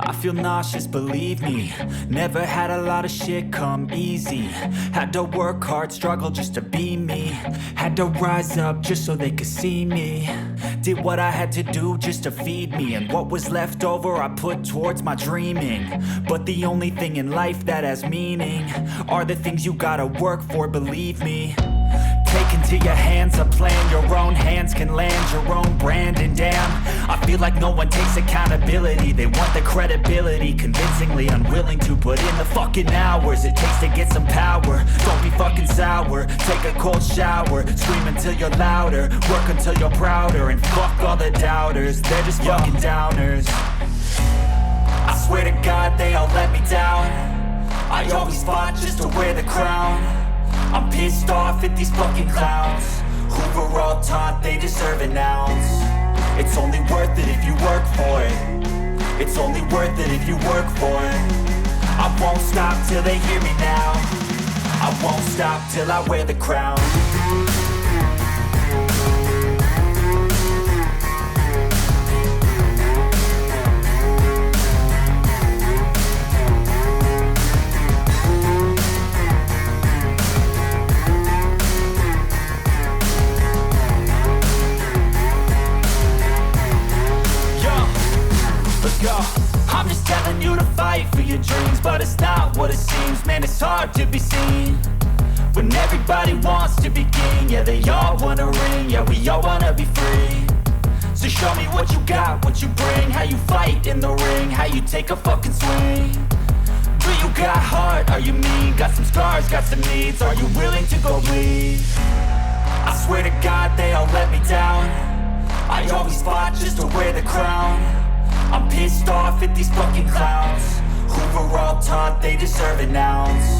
I feel nauseous, believe me. Never had a lot of shit come easy. Had to work hard, struggle just to be me. Had to rise up just so they could see me. Did what I had to do just to feed me. And what was left over I put towards my dreaming. But the only thing in life that has meaning are the things you gotta work for, believe me. Take into your hands a plan, your own hands can land your own brand. And damn, I feel like no one takes accountability. They want the credibility, convincingly unwilling to put in the fucking hours it takes to get some power. Don't be fucking sour, take a cold shower. Scream until you're louder, work until you're prouder. And fuck all the doubters, they're just fucking downers. I swear to God they all let me down. I always fought just to wear the crown. I'm pissed off at these fucking clowns who were all taught they deserve an ounce. It's only worth it if you work for it. It's only worth it if you work for it. I won't stop till they hear me now. I won't stop till I wear the crown. I'm just telling you to fight for your dreams, but it's not what it seems. Man, it's hard to be seen when everybody wants to be king. Yeah, they all wanna ring, yeah, we all wanna be free. So show me what you got, what you bring, how you fight in the ring, how you take a fucking swing. Do you got heart, are you mean? Got some scars, got some needs, are you willing to go bleed? I swear to God they all let me down. I always fought just to wear the crown. I'm pissed off at these fucking clowns who were all taught they deserve an ounce.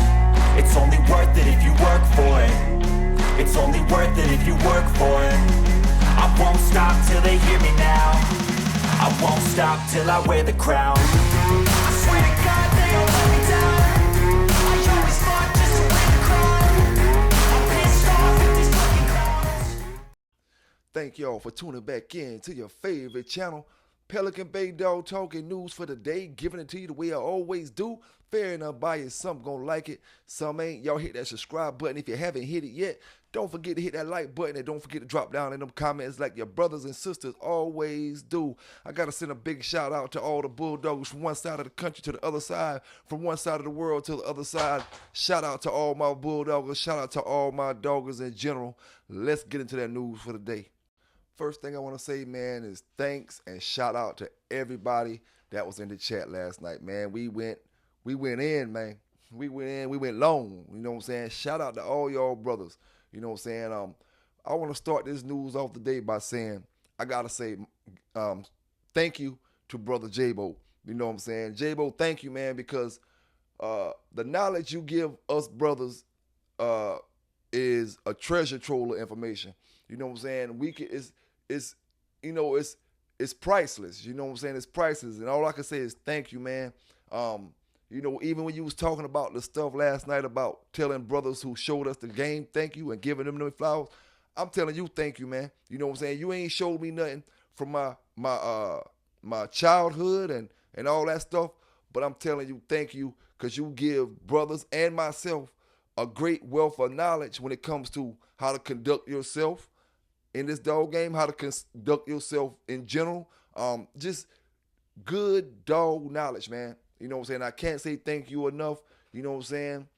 It's only worth it if you work for it. It's only worth it if you work for it. I won't stop till they hear me now. I won't stop till I wear the crown. I swear to God they all let me down. I always fought just to wear the crown. I'm pissed off at these fucking clowns. Thank y'all for tuning back in to your favorite channel, Pelican Bay Dog Talking News for the day, giving it to you the way I always do. Fair and unbiased, some gonna like it, some ain't. Y'all hit that subscribe button if you haven't hit it yet. Don't forget to hit that like button and don't forget to drop down in them comments like your brothers and sisters always do. I gotta send a big shout out to all the bulldogs from one side of the country to the other side, from one side of the world to the other side. Shout out to all my bulldoggers, shout out to all my doggers in general. Let's get into that news for the day. First thing I want to say, man, is thanks and shout out to everybody that was in the chat last night, man. We went in, man. We went long, you know what I'm saying? Shout out to all y'all brothers, you know what I'm saying? I want to start this news off the day by saying, I got to say thank you to Brother J-Bo, you know what I'm saying? J-Bo, thank you, man, because the knowledge you give us brothers is a treasure trove of information, you know what I'm saying? It's priceless. You know what I'm saying? It's priceless. And all I can say is thank you, man. You know, even when you was talking about the stuff last night about telling brothers who showed us the game thank you and giving them flowers, I'm telling you thank you, man. You know what I'm saying? You ain't showed me nothing from my childhood and all that stuff, but I'm telling you thank you because you give brothers and myself a great wealth of knowledge when it comes to how to conduct yourself in this dog game, how to conduct yourself in general. Just good dog knowledge, man. You know what I'm saying? I can't say thank you enough. You know what I'm saying?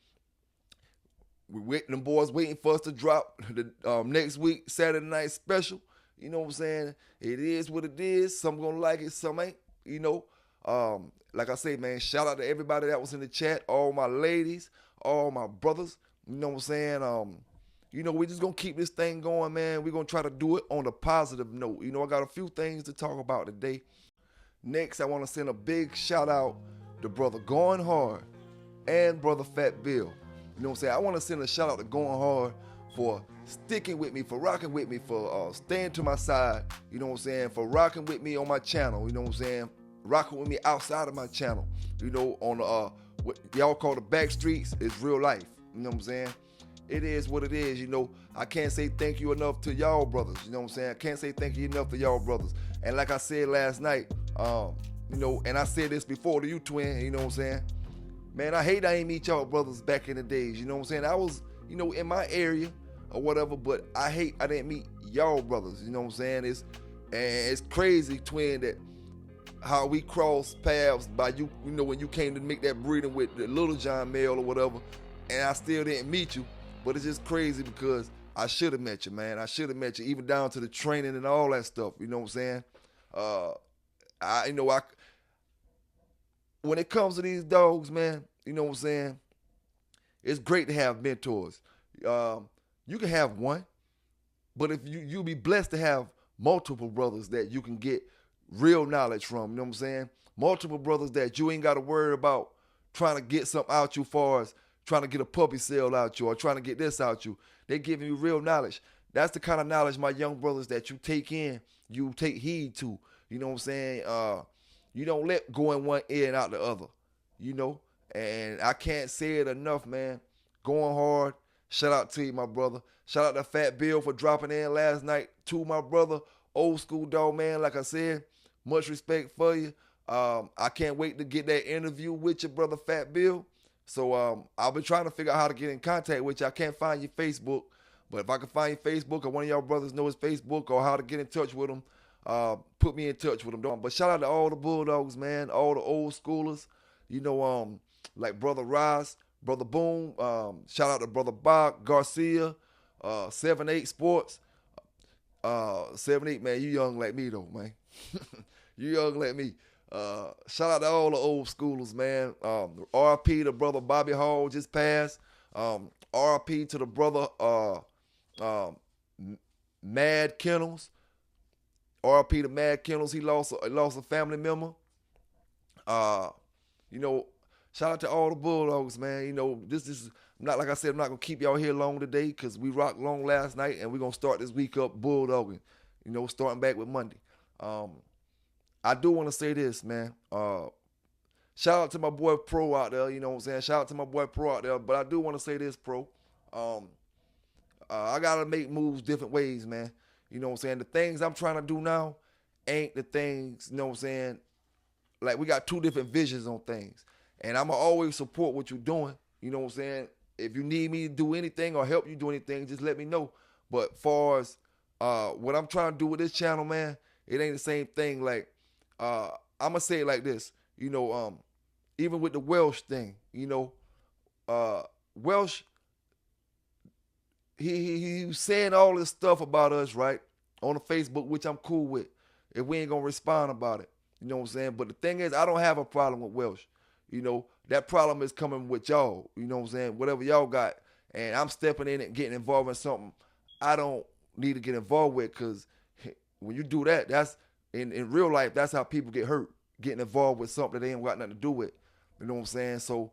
Them boys waiting for us to drop the next week, Saturday night special. You know what I'm saying? It is what it is. Some gonna like it, some ain't. You know, like I say, man, shout out to everybody that was in the chat, all my ladies, all my brothers. You know what I'm saying? You know, we just going to keep this thing going, man. We're going to try to do it on a positive note. You know, I got a few things to talk about today. Next, I want to send a big shout out to Brother Going Hard and Brother Fat Bill. You know what I'm saying? I want to send a shout out to Going Hard for sticking with me, for rocking with me, for staying to my side. You know what I'm saying? For rocking with me on my channel. You know what I'm saying? Rocking with me outside of my channel. You know, on what y'all call the back streets is real life. You know what I'm saying? It is what it is, you know. I can't say thank you enough to y'all brothers, you know what I'm saying? I can't say thank you enough to y'all brothers. And like I said last night, and I said this before to you, twin, you know what I'm saying? Man, I hate I ain't meet y'all brothers back in the days, you know what I'm saying? I was, in my area or whatever, but I hate I didn't meet y'all brothers, you know what I'm saying? It's crazy, twin, that how we crossed paths by you, when you came to make that breeding with the Little John male or whatever, and I still didn't meet you. But it's just crazy because I should have met you, man. I should have met you, even down to the training and all that stuff, you know what I'm saying? I when it comes to these dogs, man, you know what I'm saying? It's great to have mentors. You can have one, but if you'll be blessed to have multiple brothers that you can get real knowledge from, you know what I'm saying? Multiple brothers that you ain't got to worry about trying to get something out you, far as trying to get a puppy sale out you or trying to get this out you. They giving you real knowledge. That's the kind of knowledge, my young brothers, that you take in, you take heed to. You know what I'm saying? You don't let go in one ear and out the other, And I can't say it enough, man. Going hard. Shout out to you, my brother. Shout out to Fat Bill for dropping in last night. To my brother, old school dog, man. Like I said, much respect for you. I can't wait to get that interview with your brother, Fat Bill. So I've been trying to figure out how to get in contact with you. I can't find your Facebook. But if I can find your Facebook or one of y'all brothers know his Facebook or how to get in touch with him, put me in touch with them. But shout out to all the Bulldogs, man, all the old schoolers, like Brother Ross, Brother Boom, shout out to Brother Bob Garcia, 7-8 Sports. 7-8, man, you young like me though, man. You young like me. Shout out to all the old schoolers, man. RP to Brother Bobby Hall just passed. RP to the brother Mad Kennels. RP to Mad Kennels, he lost a family member. Shout out to all the Bulldogs, man. This is not, like I said, I'm not gonna keep y'all here long today because we rocked long last night and we're gonna start this week up bulldogging. Starting back with Monday. I do want to say this, man. Shout out to my boy Pro out there, you know what I'm saying? Shout out to my boy Pro out there, but I do want to say this, Pro. I gotta make moves different ways, man. You know what I'm saying? The things I'm trying to do now ain't the things, you know what I'm saying? Like, we got two different visions on things. And I'm going to always support what you're doing. You know what I'm saying? If you need me to do anything or help you do anything, just let me know. But far as what I'm trying to do with this channel, man, it ain't the same thing. Like, I'm going to say it like this. Even with the Welsh thing, Welsh, he was saying all this stuff about us, right, on the Facebook, which I'm cool with, if we ain't going to respond about it. You know what I'm saying? But the thing is, I don't have a problem with Welsh. That problem is coming with y'all. You know what I'm saying? Whatever y'all got. And I'm stepping in and getting involved in something I don't need to get involved with, because when you do that, that's, in real life, that's how people get hurt, getting involved with something that they ain't got nothing to do with. You know what I'm saying? So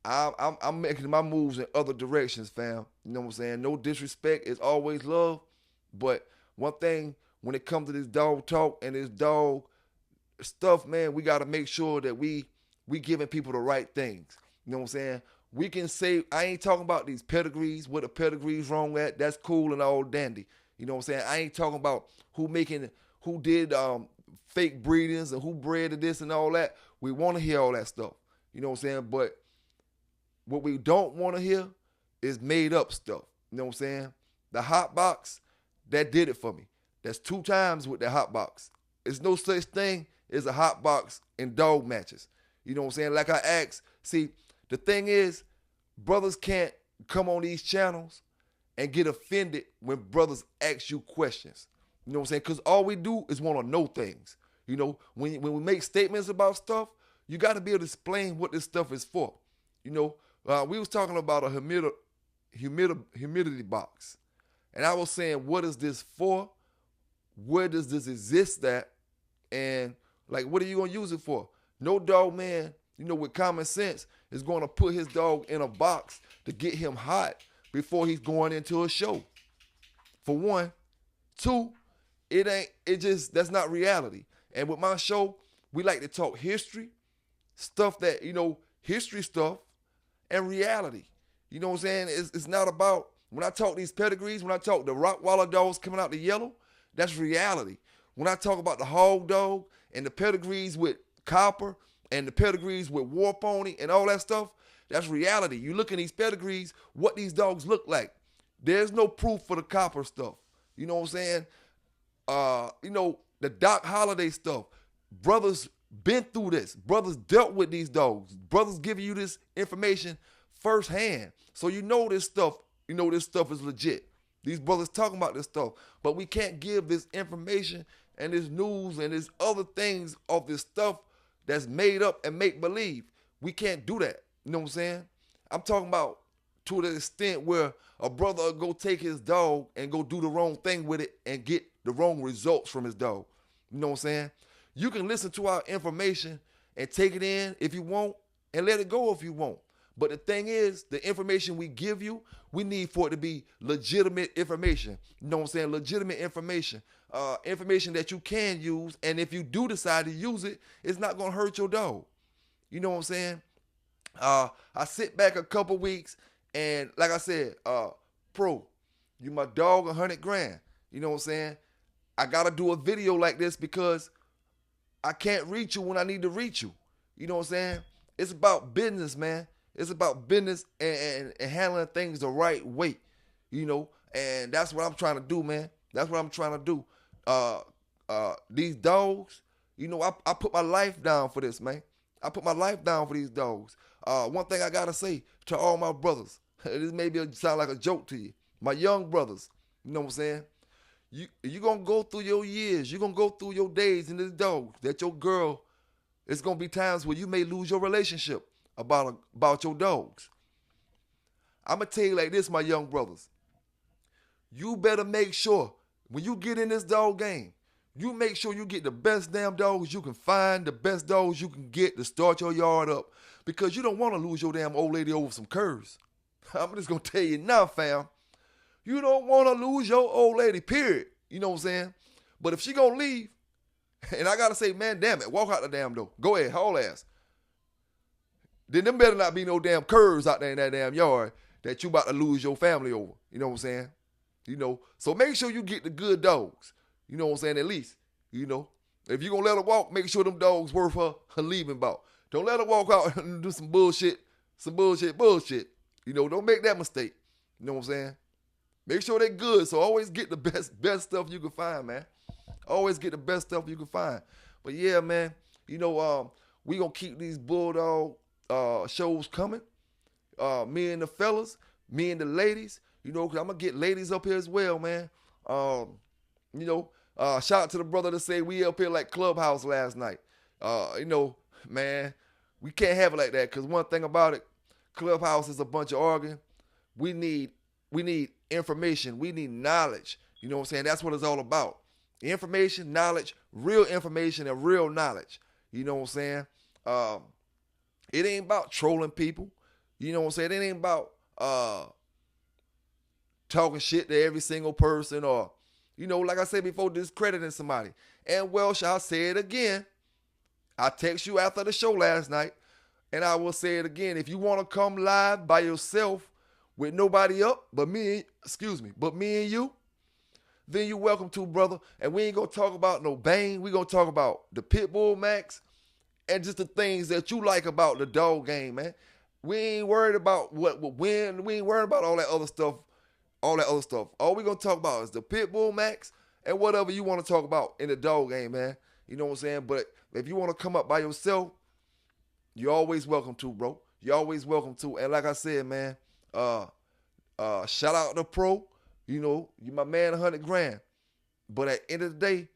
I'm making my moves in other directions, fam. You know what I'm saying? No disrespect. It's always love. But one thing, when it comes to this dog talk and this dog stuff, man, we got to make sure that we giving people the right things. You know what I'm saying? We can say, I ain't talking about these pedigrees, what the pedigrees wrong at. That's cool and all dandy. You know what I'm saying? I ain't talking about who did fake breedings and who bred this and all that. We want to hear all that stuff. You know what I'm saying? But what we don't want to hear is made up stuff. You know what I'm saying? The hot box, that did it for me. That's 2 times with the hot box. There's no such thing as a hot box in dog matches. You know what I'm saying? Like I asked, see, the thing is, brothers can't come on these channels and get offended when brothers ask you questions. You know what I'm saying? Because all we do is want to know things. When we make statements about stuff, you got to be able to explain what this stuff is for. We was talking about a humidity box. And I was saying, what is this for? Where does this exist at? And, like, what are you going to use it for? No dog, man, with common sense, is going to put his dog in a box to get him hot before he's going into a show. For one. 2, that's not reality. And with my show, we like to talk history, stuff that, history stuff, and reality. You know what I'm saying? It's not about, when I talk these pedigrees, when I talk the Rottweiler dogs coming out the yellow, that's reality. When I talk about the hog dog and the pedigrees with copper and the pedigrees with warp on it and all that stuff, that's reality. You look in these pedigrees, what these dogs look like. There's no proof for the copper stuff. You know what I'm saying? The Doc Holliday stuff. Brothers been through this. Brothers dealt with these dogs. Brothers giving you this information firsthand. So you know this stuff, this stuff is legit. These brothers talking about this stuff. But we can't give this information and this news and this other things of this stuff that's made up and make believe. We can't do that. You know what I'm saying? I'm talking about to the extent where a brother will go take his dog and go do the wrong thing with it and get the wrong results from his dog. You know what I'm saying? You can listen to our information and take it in if you want and let it go if you want. But the thing is, the information we give you, we need for it to be legitimate information. You know what I'm saying? Legitimate information. Information that you can use. And if you do decide to use it, it's not going to hurt your dog. You know what I'm saying? I sit back a couple weeks and like I said, Pro, you my dog, 100 grand. You know what I'm saying? I got to do a video like this because I can't reach you when I need to reach you. You know what I'm saying? It's about business, man. It's about business and handling things the right way, and that's what I'm trying to do, man. That's what I'm trying to do. These dogs, I put my life down for this, man. I put my life down for these dogs. One thing I got to say to all my brothers, this may sound like a joke to you, my young brothers, you know what I'm saying? You're going to go through your years. You're going to go through your days in this dog. That your girl, it's going to be times where you may lose your relationship about your dogs. I'm going to tell you like this, my young brothers. You better make sure when you get in this dog game, you make sure you get the best damn dogs you can find, the best dogs you can get to start your yard up, because you don't want to lose your damn old lady over some curs. I'm just going to tell you now, fam. You don't want to lose your old lady, period. You know what I'm saying? But if she going to leave, and I got to say, man, damn it, walk out the damn door. Go ahead, haul ass. Then there better not be no damn curs out there in that damn yard that you about to lose your family over. You know what I'm saying? So make sure you get the good dogs. You know what I'm saying? At least, if you're going to let her walk, make sure them dogs worth her leaving about. Don't let her walk out and do some bullshit. Don't make that mistake. You know what I'm saying? Make sure they're good. So always get the best stuff you can find, man. Always get the best stuff you can find. But yeah, man, we going to keep these bulldog shows coming. Me and the fellas, me and the ladies, because I'm going to get ladies up here as well, man. Shout out to the brother that say we up here like Clubhouse last night. Man, we can't have it like that because one thing about it, Clubhouse is a bunch of arguing. We need information. We need knowledge. You know what I'm saying? That's what it's all about. Information, knowledge, real information, and real knowledge. You know what I'm saying? It ain't about trolling people. You know what I'm saying? It ain't about talking shit to every single person or, like I said before, discrediting somebody. And well, shall say it again. I text you after the show last night, and I will say it again. If you want to come live by yourself with nobody up but me and you, then you're welcome to, brother. And we ain't going to talk about no bang. We going to talk about the pit bull max and just the things that you like about the dog game, man. We ain't worried about what win. We ain't worried about all that other stuff. All we going to talk about is the pit bull max and whatever you want to talk about in the dog game, man. You know what I'm saying? But if you want to come up by yourself, you're always welcome to, bro. You're always welcome to. And like I said, man, shout out to Pro. You my man, 100 grand. But at the end of the day,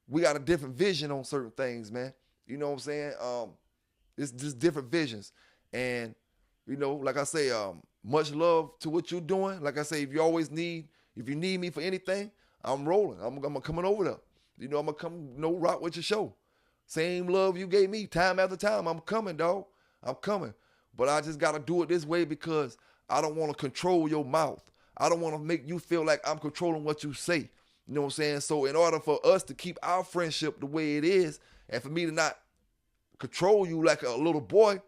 we got a different vision on certain things, man. You know what I'm saying? It's just different visions. And, like I say, much love to what you're doing. Like I say, if you need me for anything, I'm rolling. I'm coming over there. I'm going to come, rock with your show. Same love you gave me time after time. I'm coming, dog. I'm coming. But I just got to do it this way because I don't want to control your mouth. I don't want to make you feel like I'm controlling what you say. You know what I'm saying? So in order for us to keep our friendship the way it is, and for me to not control you like a little boy,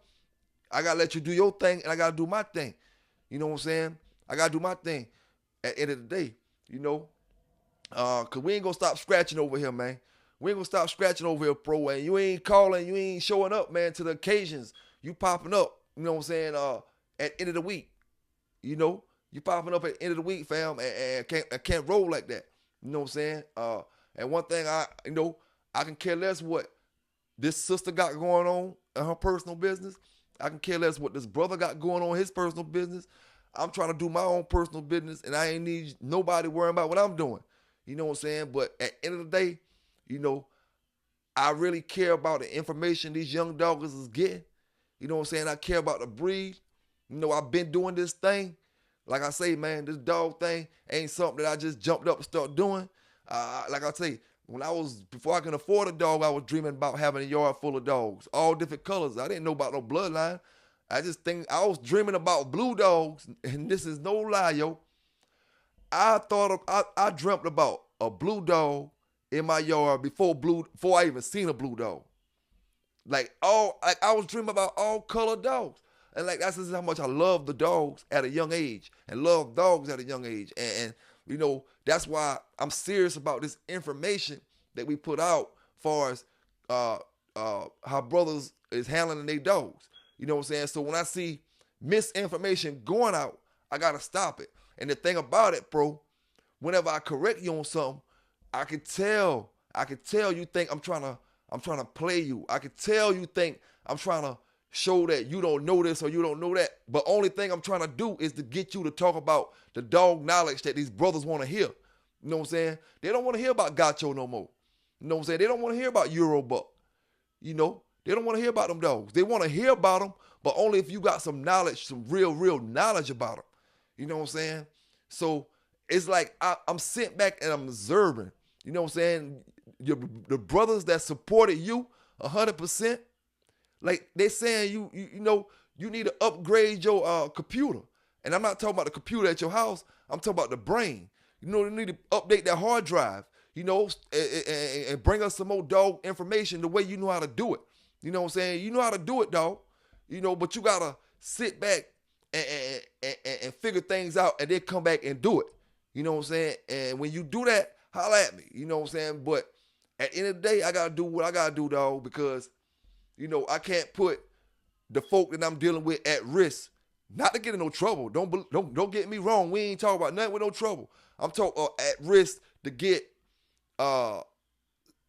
I got to let you do your thing, and I got to do my thing. You know what I'm saying? I got to do my thing at the end of the day, because we ain't going to stop scratching over here, man. We ain't gonna stop scratching over here, bro. And you ain't calling, you ain't showing up, man, to the occasions. You popping up, you know what I'm saying, at the end of the week. You know, you popping up at the end of the week, fam, and can't roll like that. You know what I'm saying? And one thing I can care less what this sister got going on in her personal business. I can care less what this brother got going on in his personal business. I'm trying to do my own personal business, and I ain't need nobody worrying about what I'm doing. You know what I'm saying? But at the end of the day, you know, I really care about the information these young doggers is getting. You know what I'm saying? I care about the breed. You know, I've been doing this thing. Like I say, man, this dog thing ain't something that I just jumped up and started doing. Like I say, before I can afford a dog, I was dreaming about having a yard full of dogs, all different colors. I didn't know about no bloodline. I was dreaming about blue dogs, and this is no lie, yo. I dreamt about a blue dog in my yard before I even seen a blue dog. I was dreaming about all colored dogs. And that's just how much I love the dogs at a young age and love dogs at a young age. And you know, that's why I'm serious about this information that we put out far as how brothers is handling their dogs. You know what I'm saying? So when I see misinformation going out, I gotta stop it. And the thing about it, bro, whenever I correct you on something, I can tell you think I'm trying to play you. I can tell you think I'm trying to show that you don't know this or you don't know that. But only thing I'm trying to do is to get you to talk about the dog knowledge that these brothers want to hear. You know what I'm saying? They don't want to hear about Gacho no more. You know what I'm saying? They don't want to hear about Eurobuck. You know? They don't want to hear about them dogs. They want to hear about them, but only if you got some knowledge, some real knowledge about them. You know what I'm saying? So it's like I'm sitting back and I'm observing. You know what I'm saying? The brothers that supported you 100%, like they saying you know, you need to upgrade your computer. And I'm not talking about the computer at your house. I'm talking about the brain. You know, you need to update that hard drive, you know, and bring us some more dog information the way you know how to do it. You know what I'm saying? You know how to do it, dog. You know, but you got to sit back and figure things out and then come back and do it. You know what I'm saying? And when you do that, holla at me. You know what I'm saying? But at the end of the day, I got to do what I got to do, dog, because, you know, I can't put the folk that I'm dealing with at risk, not to get in no trouble. Don't get me wrong. We ain't talking about nothing with no trouble. I'm talking at risk to get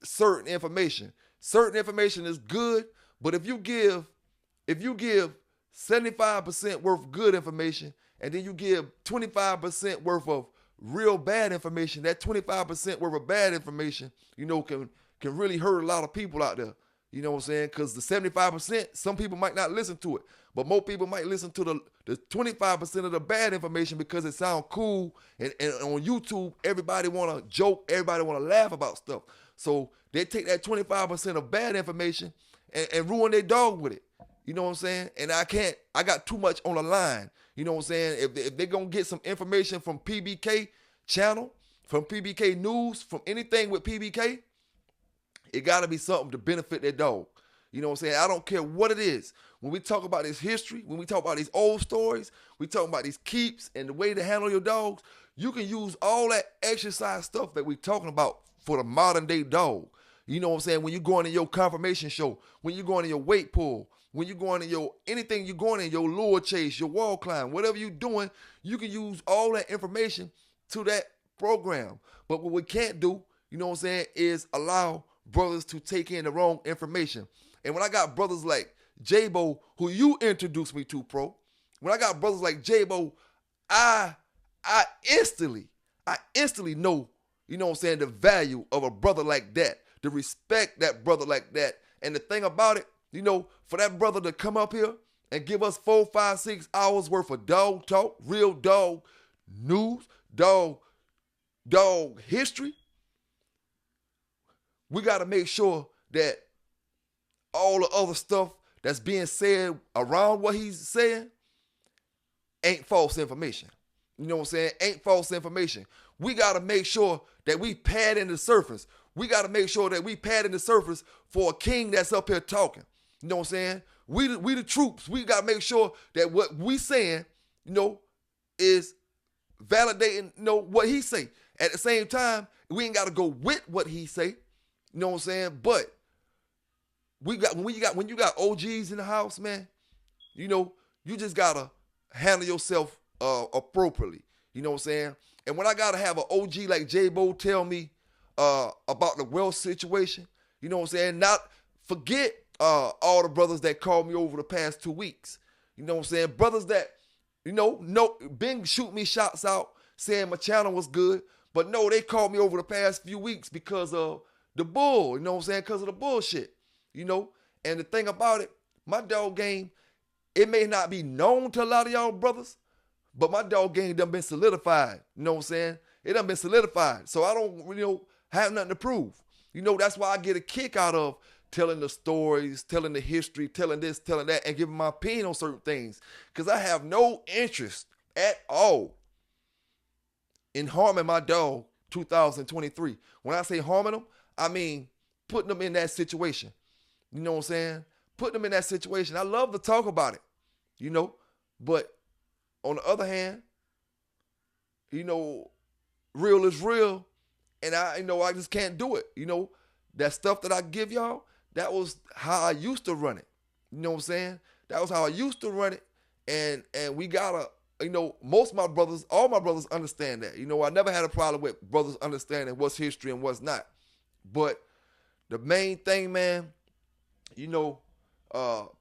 certain information. Certain information is good, but if you give 75% worth of good information and then you give 25% worth of real bad information, that 25% worth of bad information, you know, can really hurt a lot of people out there. You know what I'm saying? Because the 75%, some people might not listen to it, but more people might listen to the 25% of the bad information because it sounds cool. And on YouTube, everybody want to joke, everybody want to laugh about stuff. So they take that 25% of bad information and ruin their dog with it. You know what I'm saying? And I got too much on the line. You know what I'm saying? If they're going to get some information from PBK channel, from PBK News, from anything with PBK, it got to be something to benefit their dog. You know what I'm saying? I don't care what it is. When we talk about this history, when we talk about these old stories, we talk about these keeps and the way to handle your dogs, you can use all that exercise stuff that we're talking about for the modern day dog. You know what I'm saying? When you're going to your confirmation show, when you're going to your weight pull, when you're going to anything you're going in, your lure chase, your wall climb, whatever you're doing, you can use all that information to that program. But what we can't do, you know what I'm saying, is allow brothers to take in the wrong information. And when I got brothers like J-Bo, who you introduced me to, Pro, when I got brothers like J-Bo, I instantly know, you know what I'm saying, the value of a brother like that, to respect that brother like that. And the thing about it, you know, for that brother to come up here and give us 4, 5, 6 hours worth of dog talk, real dog news, dog history, we got to make sure that all the other stuff that's being said around what he's saying ain't false information. You know what I'm saying? Ain't false information. We got to make sure that we pad in the surface. We got to make sure that we pad in the surface for a king that's up here talking. You know what I'm saying? We the troops. We got to make sure that what we saying, you know, is validating, you know, what he say. At the same time, we ain't got to go with what he say. You know what I'm saying? But when you got OGs in the house, man, you know, you just gotta handle yourself appropriately. You know what I'm saying? And when I gotta have an OG like J-Bo tell me about the wealth situation, you know what I'm saying? Not forget all the brothers that called me over the past 2 weeks. You know what I'm saying? Brothers that, no, been shoot me shots out saying my channel was good, but no, they called me over the past few weeks because of the bull, you know what I'm saying? Because of the bullshit, And the thing about it, my dog game, it may not be known to a lot of y'all brothers, but my dog game done been solidified. You know what I'm saying? It done been solidified. So I don't, have nothing to prove. That's why I get a kick out of telling the stories, telling the history, telling this, telling that, and giving my opinion on certain things. Because I have no interest at all in harming my dog 2023. When I say harming them, I mean putting them in that situation. You know what I'm saying? Putting them in that situation. I love to talk about it, but on the other hand, real is real, and I just can't do it. That stuff that I give y'all, that was how I used to run it. You know what I'm saying? That was how I used to run it, and we gotta, most of my brothers, all my brothers understand that. I never had a problem with brothers understanding what's history and what's not. But the main thing, man,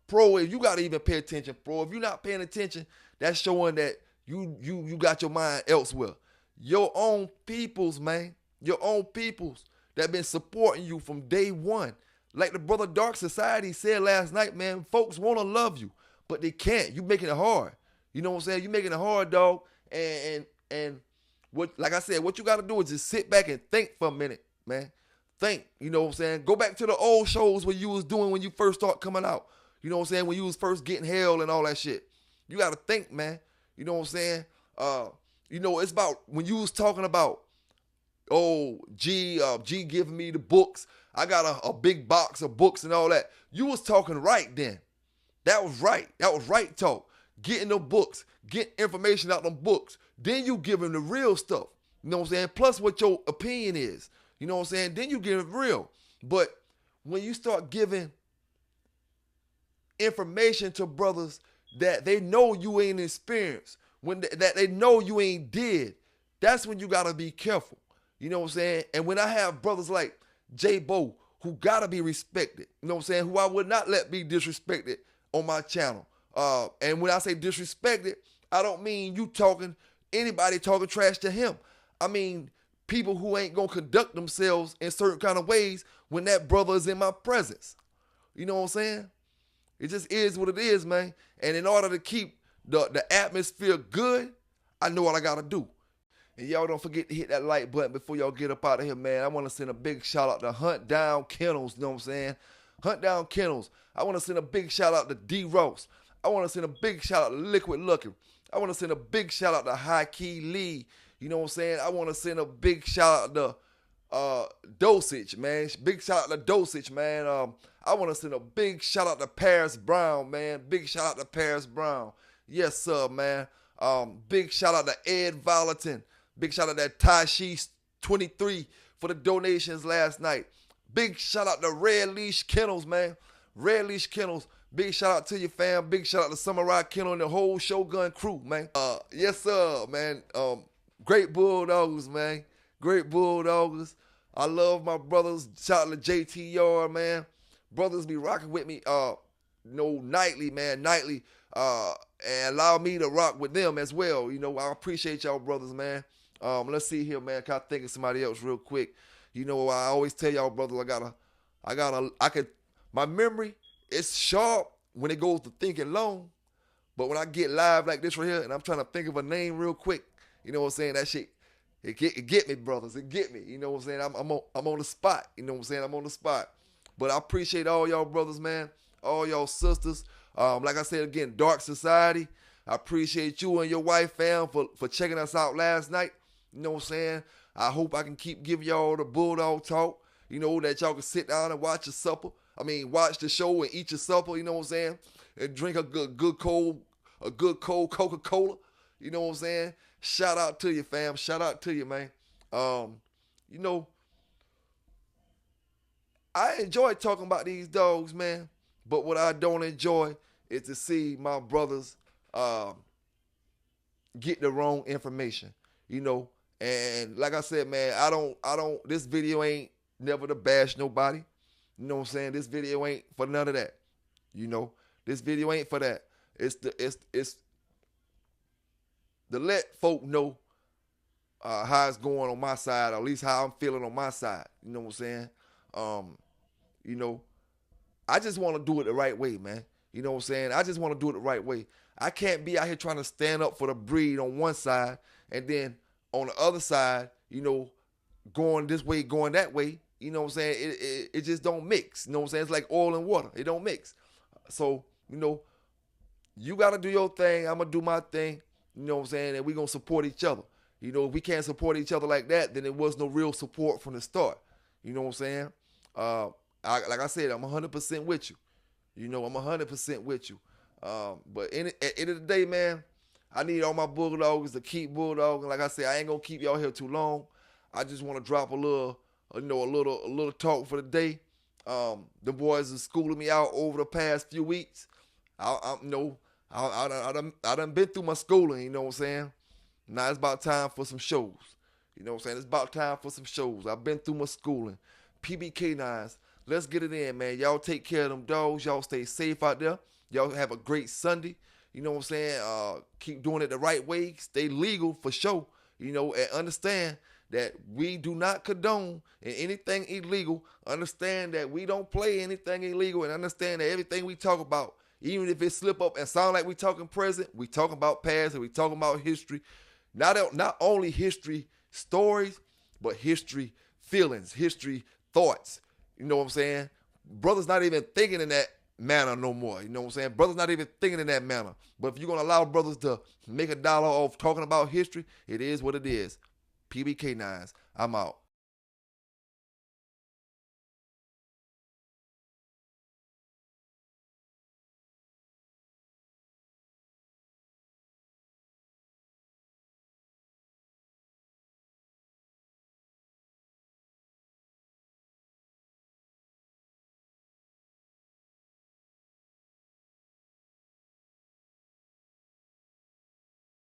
Pro, you gotta even pay attention, Pro. If you're not paying attention, that's showing that you got your mind elsewhere. Your own peoples, man. Your own peoples that been supporting you from day one. Like the brother Dark Society said last night, man, folks want to love you, but they can't. You making it hard. You know what I'm saying? You making it hard, dog. And what, like I said, what you got to do is just sit back and think for a minute, man. Think, you know what I'm saying? Go back to the old shows what you was doing when you first start coming out. You know what I'm saying? When you was first getting hell and all that shit. You got to think, man. You know what I'm saying? It's about when you was talking about, G giving me the books. I got a big box of books and all that. You was talking right then. That was right. That was right talk. Getting the books, get information out them books. Then you give them the real stuff. You know what I'm saying? Plus what your opinion is. You know what I'm saying? Then you give it real. But when you start giving information to brothers that they know you ain't experienced, that they know you ain't did, that's when you gotta be careful. You know what I'm saying? And when I have brothers like J-Bo, who gotta be respected, you know what I'm saying, who I would not let be disrespected on my channel. And when I say disrespected, I don't mean anybody talking trash to him. I mean people who ain't gonna conduct themselves in certain kind of ways when that brother is in my presence. You know what I'm saying? It just is what it is, man. And in order to keep the atmosphere good, I know what I gotta do. And y'all don't forget to hit that like button before y'all get up out of here, man. I want to send a big shout out to Hunt Down Kennels, you know what I'm saying? Hunt Down Kennels. I want to send a big shout out to D Ross. I want to send a big shout out to Liquid Lucky. I want to send a big shout out to High Key Lee. You know what I'm saying? I want to send a big shout out to Dosage, man. Big shout out to Dosage, man. I want to send a big shout out to Paris Brown, man. Big shout out to Paris Brown. Yes, sir, man. Big shout out to Ed Volatin. Big shout out to Tashi 23 for the donations last night. Big shout out to Red Leash Kennels, man. Red Leash Kennels. Big shout out to your fam. Big shout out to Samurai Kennel and the whole Shogun crew, man. Yes, sir, man. Great Bulldogs, man. Great Bulldogs. I love my brothers. Shout out to JTR, man. Brothers be rocking with me, nightly, man. Nightly. And allow me to rock with them as well. I appreciate y'all brothers, man. Let's see here, man. Can I think of somebody else real quick? I always tell y'all brothers, my memory is sharp when it goes to thinking long. But when I get live like this right here and I'm trying to think of a name real quick, you know what I'm saying? That shit, it get me, brothers. It get me. You know what I'm saying? I'm on the spot. You know what I'm saying? I'm on the spot. But I appreciate all y'all brothers, man. All y'all sisters. Like I said again, Dark Society. I appreciate you and your wife, fam, for checking us out last night. You know what I'm saying? I hope I can keep giving y'all the Bulldog talk. That y'all can sit down and watch watch the show and eat your supper. You know what I'm saying? And drink a good cold Coca-Cola. You know what I'm saying? Shout out to you, fam. Shout out to you, man. I enjoy talking about these dogs, man. But what I don't enjoy is to see my brothers get the wrong information, you know. And like I said, man, I don't. This video ain't never to bash nobody. You know what I'm saying? This video ain't for none of that. You know, this video ain't for that. It's to let folk know how it's going on my side, or at least how I'm feeling on my side. You know what I'm saying? You know, I just want to do it the right way, man. You know what I'm saying? I just want to do it the right way. I can't be out here trying to stand up for the breed on one side and then on the other side, you know, going this way, going that way. You know what I'm saying? It just don't mix. You know what I'm saying? It's like oil and water. It don't mix. So, you know, you got to do your thing. I'm going to do my thing. You know what I'm saying? And we're going to support each other. You know, if we can't support each other like that, then there was no real support from the start. You know what I'm saying? Like I said, I'm 100% with you. You know, I'm 100% with you. But at the end of the day, man, I need all my bulldogs to keep bulldogging. Like I said, I ain't going to keep y'all here too long. I just want to drop a little talk for the day. The boys are schooling me out over the past few weeks. I done been through my schooling, you know what I'm saying? Now it's about time for some shows. You know what I'm saying? It's about time for some shows. I've been through my schooling. PBK9s, let's get it in, man. Y'all take care of them dogs. Y'all stay safe out there. Y'all have a great Sunday. You know what I'm saying? Keep doing it the right way. Stay legal for sure. You know, and understand that we do not condone anything illegal. Understand that we don't play anything illegal, and understand that everything we talk about, even if it slip up and sound like we talking present, we talking about past and we talking about history. Not only history stories, but history feelings, history thoughts. You know what I'm saying? Brothers not even thinking in that manner no more. You know what I'm saying? Brothers not even thinking in that manner. But if you're going to allow brothers to make $1 off talking about history, it is what it is. PBK9s, I'm out.